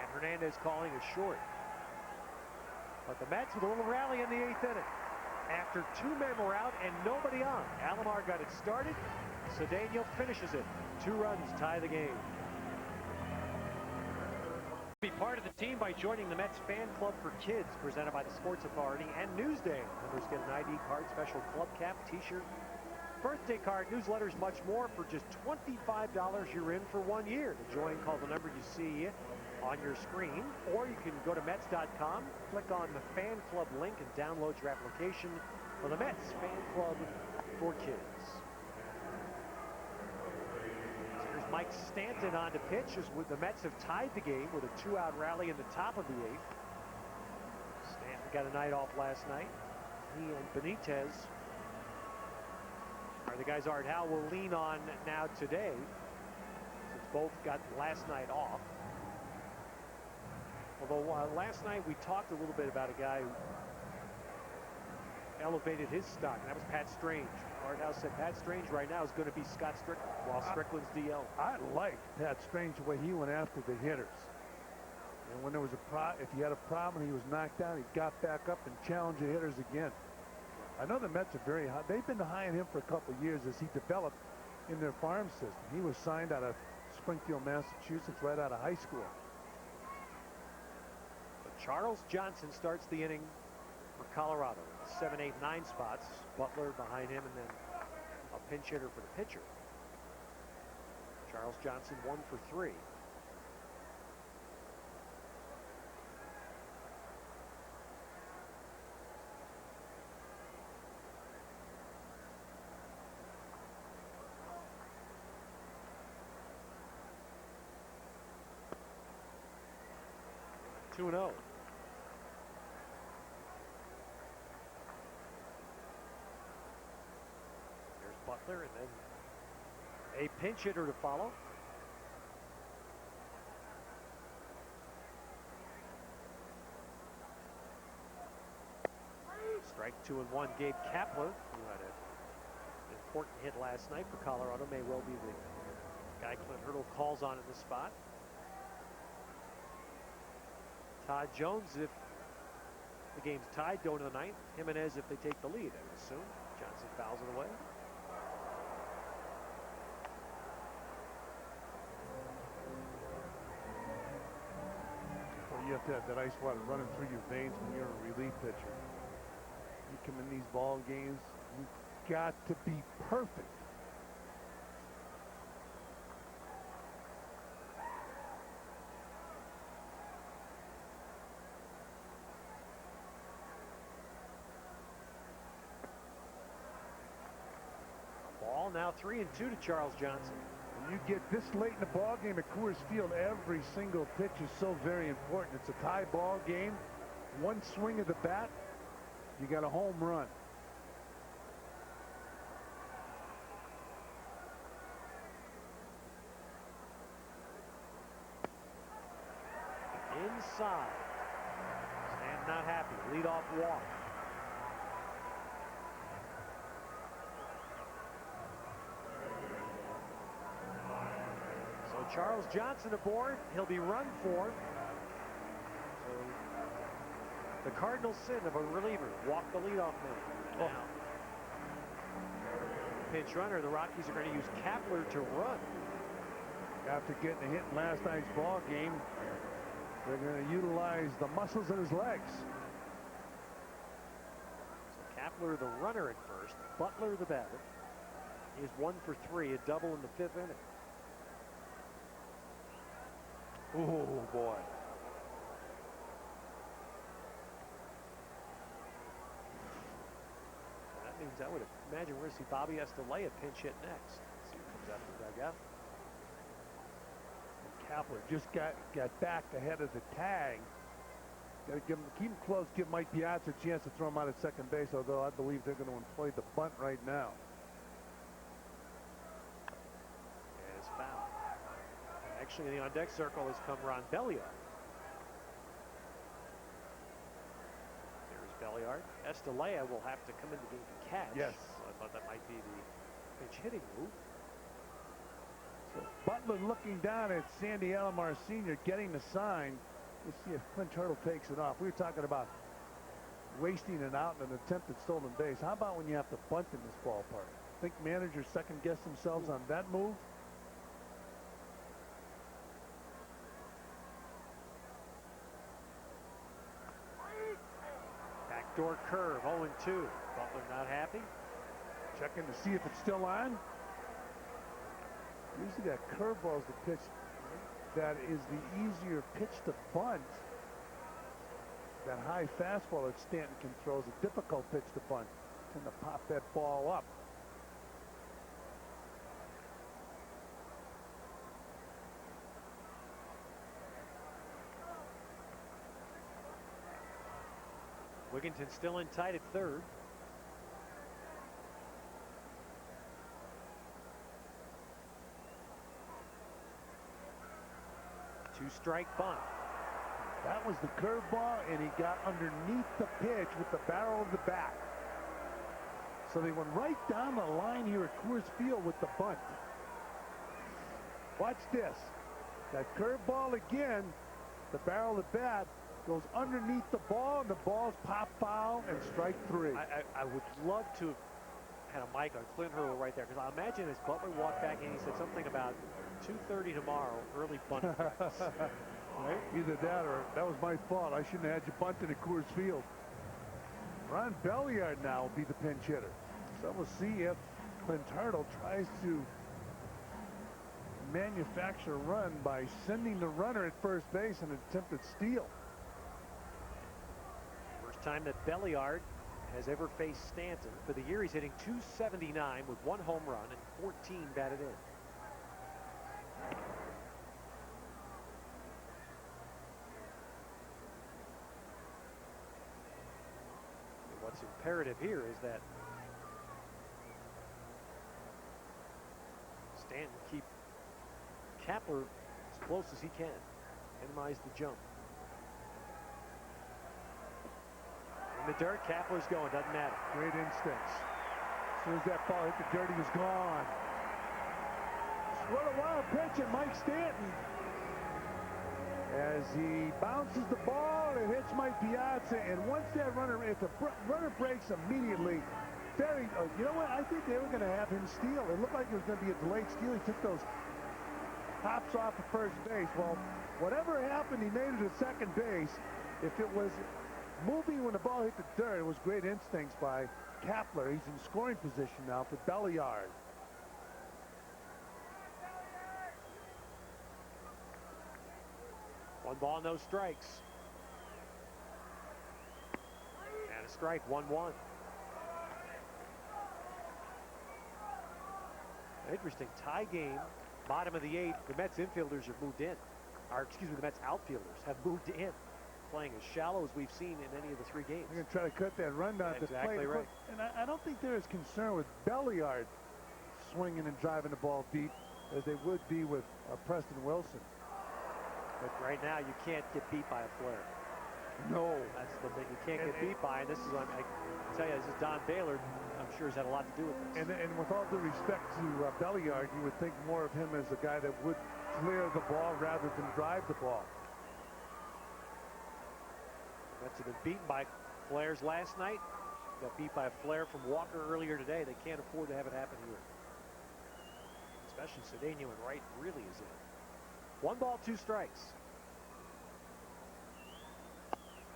and Hernandez calling a short. But the Mets with a little rally in the 8th inning. After 2 men were out and nobody on, Alomar got it started. Cedeno finishes it. 2 runs tie the game. Be part of the team by joining the Mets Fan Club for Kids, presented by the Sports Authority and Newsday. Members get an ID card, special club cap, t-shirt, birthday card, newsletters, much more. For just $25, you're in for 1 year. To join, call the number you see on your screen, or you can go to Mets.com, click on the Fan Club link, and download your application for the Mets Fan Club for Kids. Here's Mike Stanton on to pitch as the Mets have tied the game with a 2-out rally in the top of the 8th. Stanton got a night off last night. He and Benitez are the guys Art Howe will lean on now today, since both got last night off. Although last night we talked a little bit about a guy who elevated his stock, and that was Pat Strange. Art Howe said Pat Strange right now is going to be Scott Strickland, while Strickland's DL. I liked Pat Strange the way he went after the hitters. And when there was if he had a problem, he was knocked down, he got back up and challenged the hitters again. I know the Mets are very high. They've been high on him for a couple of years as he developed in their farm system. He was signed out of Springfield, Massachusetts, right out of high school. But Charles Johnson starts the inning for Colorado. 7, 8, 9 spots. Butler behind him, and then a pinch hitter for the pitcher. Charles Johnson 1 for 3. Two and 0. There's Butler, and then a pinch hitter to follow. Strike 2 and 1. Gabe Kapler, who had an important hit last night for Colorado, may well be the guy Clint Hurdle calls on in this spot. Todd Jones, if the game's tied going to the ninth. Jimenez, if they take the lead, I would assume. Johnson fouls it away. Well, you have to have that ice water running through your veins when you're a relief pitcher. You come in these ball games, you've got to be perfect. Ball now 3 and 2 to Charles Johnson. When you get this late in the ball game at Coors Field, every single pitch is so very important. It's a tie ball game. One swing of the bat, you got a home run. Inside. Stan not happy. Leadoff walk. So Charles Johnson aboard. He'll be run for. So the cardinal sin of a reliever. Walk the leadoff man. Now, pinch runner. The Rockies are going to use Kapler to run. After getting a hit in last night's ball game, they're going to utilize the muscles in his legs. So Kapler the runner at first. Butler the batter. He's 1 for 3, a double in the 5th inning. Oh boy. That means I would imagine we're going to see Bobby Estalella pinch hit next. See who comes out of the dugout. Kapler just got back ahead of the tag. Got to keep him close, give Mike Piazza a chance to throw him out at second base, although I believe they're going to employ the bunt right now. And it's foul. Actually, in the on-deck circle has come Ron Belliard. There's Belliard. Estalella will have to come in the game to catch. Yes. So I thought that might be the pinch hitting move. So Butler looking down at Sandy Alomar Sr. getting the sign. Let's see if Clint Hurdle takes it off. We were talking about wasting it out in an attempted stolen base. How about when you have to bunt in this ballpark? Think managers second guess themselves on that move? Backdoor curve, 0-2. Butler not happy. Checking to see if it's still on. Usually that curveball is the pitch that is the easier pitch to bunt. That high fastball that Stanton can throw is a difficult pitch to bunt. Tend to pop that ball up. Wigginton still in tight at third. Two-strike bunt. That was the curveball, and he got underneath the pitch with the barrel of the bat. So they went right down the line here at Coors Field with the bunt. Watch this. That curveball again, the barrel of the bat goes underneath the ball, and the ball's pop foul and strike 3. I would love to have had a mic on Clint Hurdle right there, because I imagine as Butler walked back in, he said something about 2:30 tomorrow, early bunting practice. Right? Either that or that was my fault. I shouldn't have had you bunted at Coors Field. Ron Belliard now will be the pinch hitter. So we'll see if Clint Hurdle tries to manufacture a run by sending the runner at first base an attempted steal. First time that Belliard has ever faced Stanton. For the year, he's hitting .279 with 1 home run and 14 batted in. And what's imperative here is that Stanton keep Kapler as close as he can. Minimize the jump. In the dirt, Kapler's going, doesn't matter. Great instincts. As soon as that ball hit the dirt, he was gone. What a wild pitch at Mike Stanton. As he bounces the ball, it hits Mike Piazza, and once that runner, if the runner breaks immediately, you know what? I think they were going to have him steal. It looked like it was going to be a delayed steal. He took those hops off of first base. Well, whatever happened, he made it to second base. If it was moving when the ball hit the dirt, it was great instincts by Kapler. He's in scoring position now for Belliard. One ball, no strikes. And a strike, 1-1. Interesting tie game. Bottom of the 8th. The Mets infielders have moved in. Or, excuse me, the Mets outfielders have moved in. Playing as shallow as we've seen in any of the 3 games. They're going to try to cut that run down to the plate. Exactly right. And I don't think they're as concerned with Belliard swinging and driving the ball deep as they would be with Preston Wilson. But right now, you can't get beat by a flare. No. That's the thing. You can't get beat by. And this is, I tell you, this is Don Baylor. I'm sure has had a lot to do with this. And with all due respect to Belliard, you would think more of him as a guy that would clear the ball rather than drive the ball. Mets have been beaten by flares last night. Got beat by a flare from Walker earlier today. They can't afford to have it happen here. Especially Cedeno and Wright really is in. 1 ball, 2 strikes.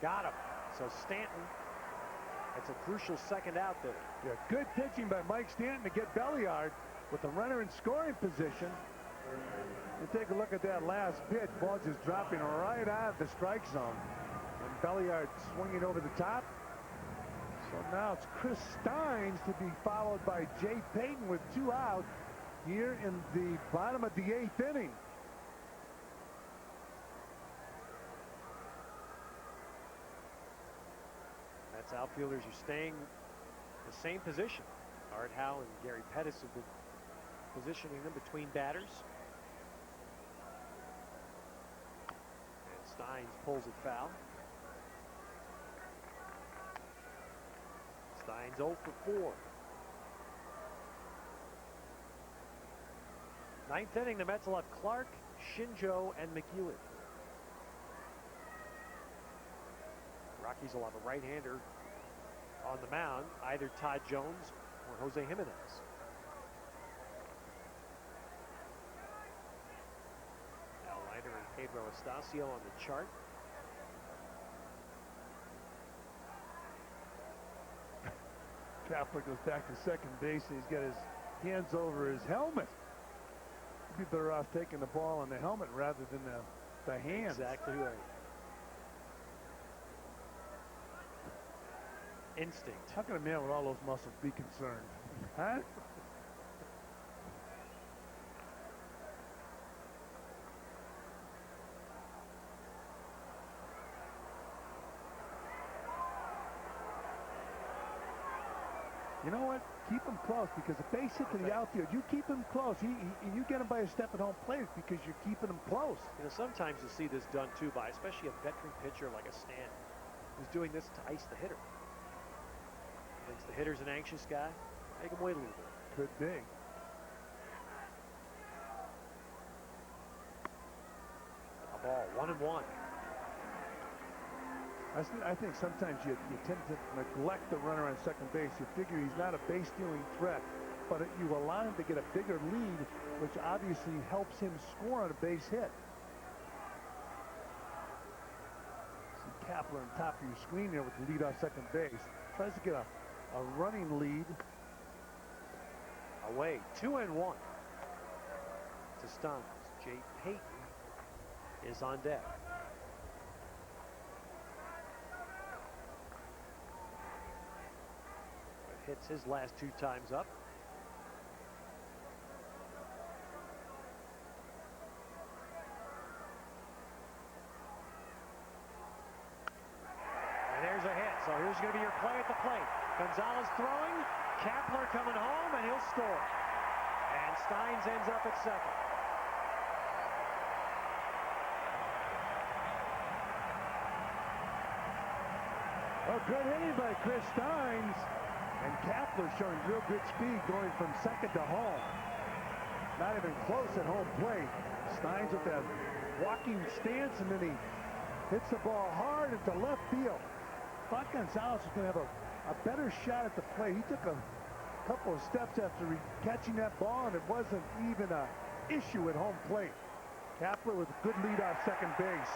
Got him. So Stanton, that's a crucial second out there. Yeah, good pitching by Mike Stanton to get Belliard with the runner in scoring position. You take a look at that last pitch. Ball just dropping right out of the strike zone. And Belliard swinging over the top. So now it's Chris Steins to be followed by Jay Payton with 2 out here in the bottom of the 8th inning. That's outfielders are staying the same position. Art Howe and Gary Pettis have been positioning them between batters. And Steins pulls it foul. Steins 0 for 4. 9th inning, the Mets will have Clark, Shinjo, and McEwen. Rockies will have a right-hander on the mound, either Todd Jones or Jose Jimenez. Al Leiter and Pedro Estacio on the chart. Kapler goes back to second base. He's got his hands over his helmet. He'd be better off taking the ball on the helmet rather than the hands. Exactly right. Instinct. How can a man with all those muscles be concerned? Huh? You know what? Keep him close, because if they sit to the outfield, you keep him close. You get him by a step at home plate because you're keeping him close. You know, sometimes you'll see this done too by especially a veteran pitcher like a Stanton who's doing this to ice the hitter. Thinks the hitter's an anxious guy. Make him wait a little bit. Could be. A ball, 1-1. I think sometimes you tend to neglect the runner on second base. You figure he's not a base-stealing threat, but you allow him to get a bigger lead, which obviously helps him score on a base hit. See Kapler on top of your screen there with the lead off second base. Tries to get a running lead. Away, 2-1 to Steins. Jay Payton is on deck. Hits his last 2 times up. And there's a hit. So here's going to be your play at the plate. Gonzalez throwing. Kapler coming home, and he'll score. And Steins ends up at second. Oh, good hitting by Chris Steins. And Kapler showing real good speed going from second to home. Not even close at home plate. Steins with that walking stance, and then he hits the ball hard into left field. Thought Gonzalez was going to have a better shot at the plate. He took a couple of steps after catching that ball, and it wasn't even an issue at home plate. Kapler with a good lead off second base.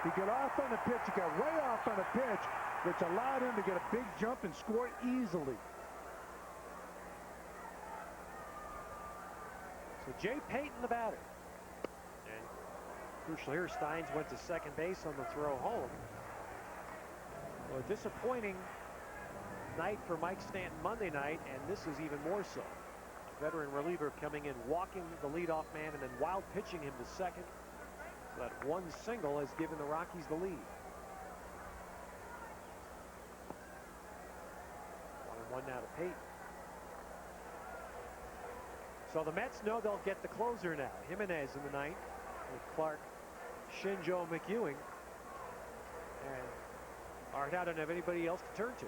He got off on the pitch. He got way off on the pitch, which allowed him to get a big jump and score easily. So Jay Payton, the batter. And crucial here, Steins went to second base on the throw home. Well, a disappointing night for Mike Stanton Monday night, and this is even more so. Veteran reliever coming in, walking the leadoff man, and then wild pitching him to second. So that one single has given the Rockies the lead. 1-1 now to Payton. So the Mets know they'll get the closer now. Jimenez in the ninth with Clark, Shinjo, McEwing. And Art doesn't have anybody else to turn to.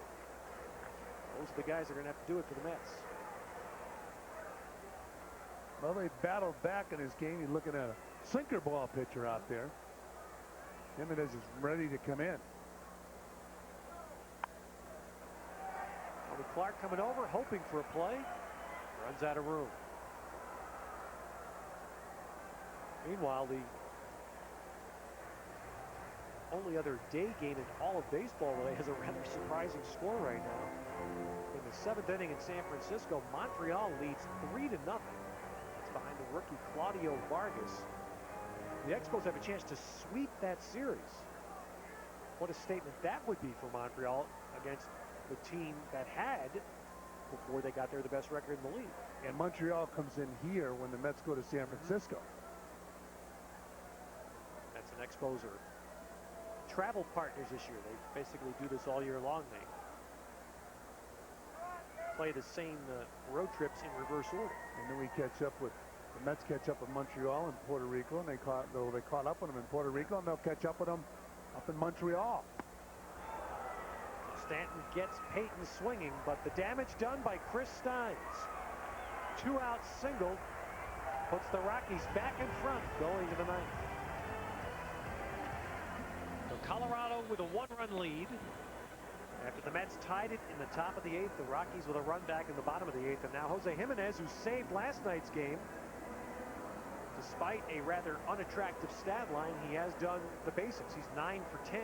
Those are the guys that are going to have to do it for the Mets. Well, they battled back in this game. You're looking at a sinker ball pitcher out there. Jimenez is ready to come in. Clark coming over, hoping for a play. Runs out of room. Meanwhile, the only other day game in all of baseball really has a rather surprising score right now. In the 7th inning in San Francisco, Montreal leads 3-0. It's behind the rookie Claudio Vargas. The Expos have a chance to sweep that series. What a statement that would be for Montreal against the team that had, before they got there, the best record in the league. And Montreal comes in here when the Mets go to San Francisco. That's an Expos are travel partners this year. They basically do this all year long. They play the same road trips in reverse order. And then we catch up with, the Mets catch up with Montreal and Puerto Rico, and they caught up with them in Puerto Rico, and they'll catch up with them up in Montreal. Stanton gets Payton swinging, but the damage done by Chris Steins. 2-out single puts the Rockies back in front going to the ninth. So Colorado with a 1-run lead. After the Mets tied it in the top of the 8th, the Rockies with a run back in the bottom of the 8th. And now Jose Jimenez, who saved last night's game, despite a rather unattractive stat line, he has done the basics. He's 9 for 10.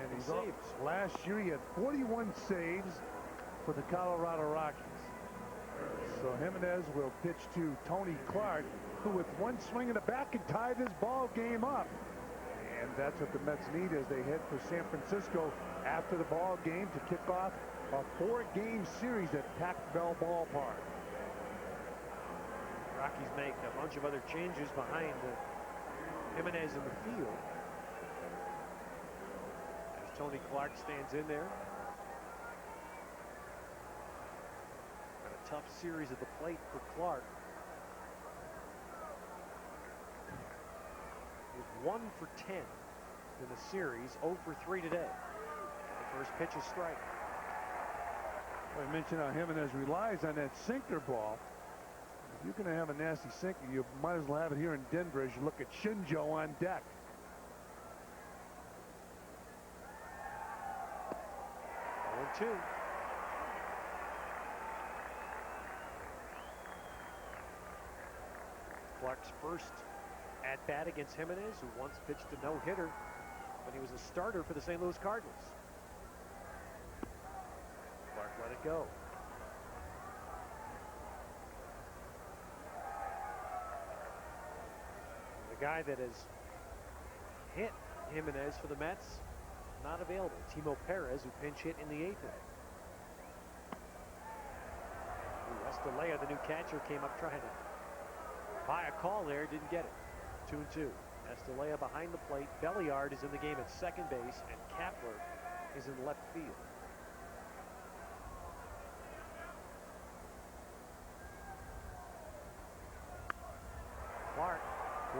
And he's saves. Last year he had 41 saves for the Colorado Rockies. So Jimenez will pitch to Tony Clark, who with one swing in the back can tie this ball game up. And that's what the Mets need as they head for San Francisco after the ball game to kick off a 4-game series at Pac Bell Ballpark. Rockies make a bunch of other changes behind Jimenez in the field. Tony Clark stands in there. Got a tough series at the plate for Clark. He's 1 for 10 in the series, 0 for 3 today. The first pitch is strike. Well, I mentioned how Jimenez relies on that sinker ball. If you're going to have a nasty sinker, you might as well have it here in Denver as you look at Shinjo on deck. 2. Clark's first at-bat against Jimenez, who once pitched a no-hitter when he was a starter for the St. Louis Cardinals. Clark let it go. The guy that has hit Jimenez for the Mets, not available. Timo Perez, who pinch hit in the 8th inning. Estalella, the new catcher, came up trying to buy a call there, didn't get it. 2-2. Estalella behind the plate. Belliard is in the game at second base, and Kapler is in left field. Clark,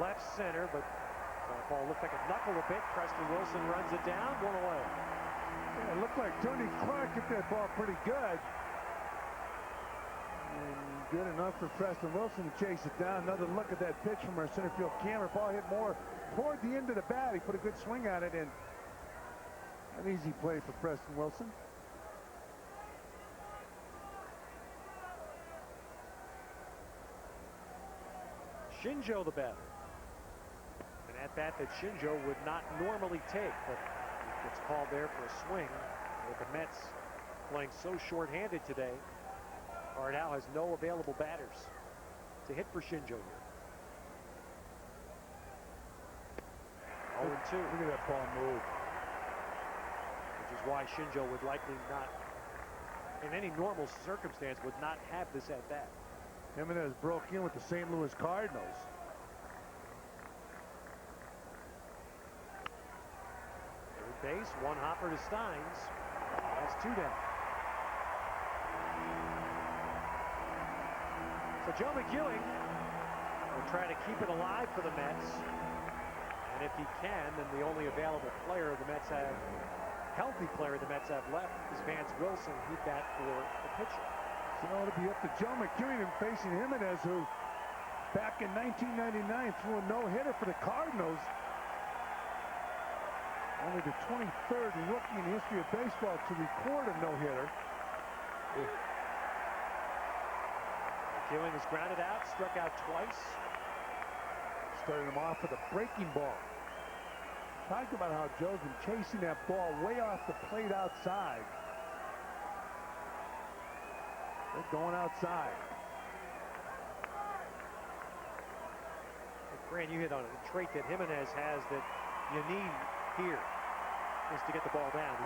left center, but that ball looked like a knuckle a bit. Preston Wilson runs it down, 1 away. Yeah, it looked like Tony Clark hit that ball pretty good. And good enough for Preston Wilson to chase it down. Another look at that pitch from our center field camera. Ball hit more toward the end of the bat. He put a good swing on it, and an easy play for Preston Wilson. Shinjo the batter. An at-bat that Shinjo would not normally take, but he gets called there for a swing. With the Mets playing so short-handed today, Ardell has no available batters to hit for Shinjo here. 0-2. Look at that ball move. Which is why Shinjo would likely not, in any normal circumstance, would not have this at-bat. Jimenez broke in with the St. Louis Cardinals. Third base, one hopper to Steins. That's 2 down. So Joe McEwing will try to keep it alive for the Mets. And if he can, then the only available player the Mets have, healthy player the Mets have left, is Vance Wilson. He'd bat for the pitcher. So it'll be up to Joe McEwing and facing Jimenez, who back in 1999 threw a no-hitter for the Cardinals. Only the 23rd rookie in the history of baseball to record a no-hitter. McEwing is grounded out, struck out twice. Started him off with a breaking ball. Talked about how Joe's been chasing that ball way off the plate outside. They're going outside. Fran, you hit on it. The trait that Jimenez has that you need here is to get the ball down.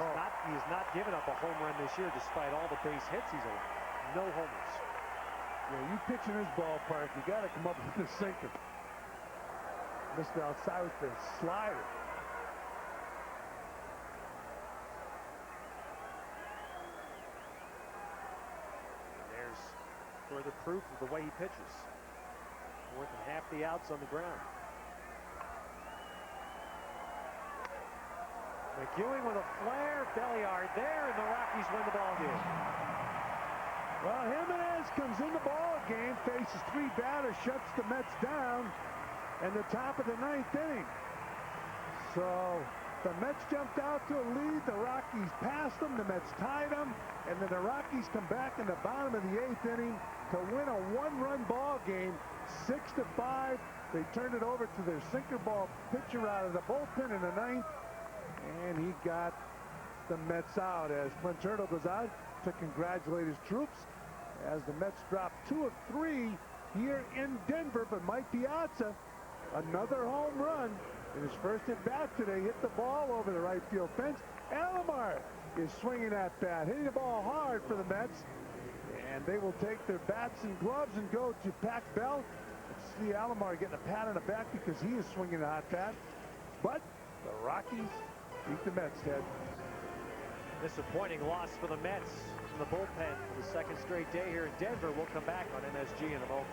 He has not given up a home run this year despite all the base hits he's allowed. No homers. Yeah, you pitch in this ballpark, you got to come up with a sinker. Missed outside with the slider. And there's further proof of the way he pitches. More than half the outs on the ground. McEwing with a flare, Belliard there, and the Rockies win the ball game. Well, Jimenez comes in the ball game, faces 3 batters, shuts the Mets down, and the top of the 9th inning. So the Mets jumped out to a lead. The Rockies passed them. The Mets tied them, and then the Rockies come back in the bottom of the 8th inning to win a 1-run ball game, 6-5. They turned it over to their sinker ball pitcher out of the bullpen in the 9th, and he got the Mets out as Clint Turtle goes out to congratulate his troops as the Mets drop 2 of 3 here in Denver. But Mike Piazza, another home run in his first at bat today, hit the ball over the right field fence. Alomar is swinging that bat, hitting the ball hard for the Mets, and they will take their bats and gloves and go to Pac Bell. See Alomar getting a pat on the back because he is swinging a hot bat. But the Rockies beat the Mets, Ted. Disappointing loss for the Mets from the bullpen for the second straight day here in Denver. We'll come back on MSG in a moment.